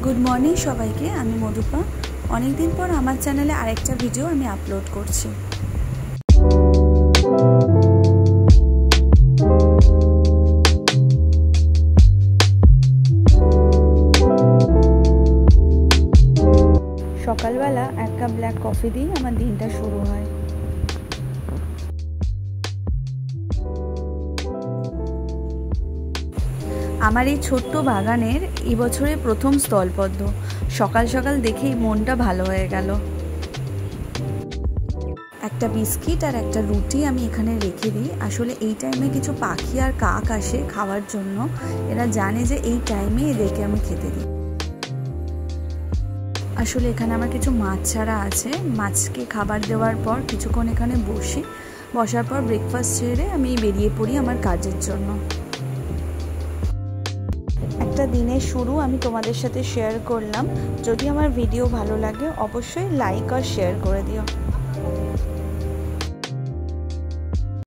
Good morning सबाइके आमी मधुपा अनेक दिन पर आमार चैनेले आरेकटा भिडियो आमी आपलोड करछि। सकालबेला एक कप ब्लैक कफि दिए आमार दिनटा शुरू हय। आमार এই ছোট্ট বাগানের এই বছরের প্রথম স্থলপদ্ম সকাল সকাল দেখেই মনটা ভালো হয়ে গেল। একটা বিস্কিট আর একটা রুটি আমি এখানে রেখে দিই। আসলে এই টাইমে কিছু পাখি আর কাক আসে খাওয়ার জন্য, এরা জানে যে এই টাইমে এদেরকে আমি খেতে দিই। আসলে এখানে আমার কিছু মাছ ছাড়া আছে, মাছকে খাবার দেওয়ার পর কিছুক্ষণ এখানে বসি, বসার পর ব্রেকফাস্ট ছেড়ে আমি বেরিয়ে পড়ি আমার কাজের জন্য। একটা দিনের শুরু আমি তোমাদের সাথে শেয়ার করলাম। যদি আমার ভিডিও ভালো লাগে অবশ্যই লাইক আর শেয়ার করে দিও।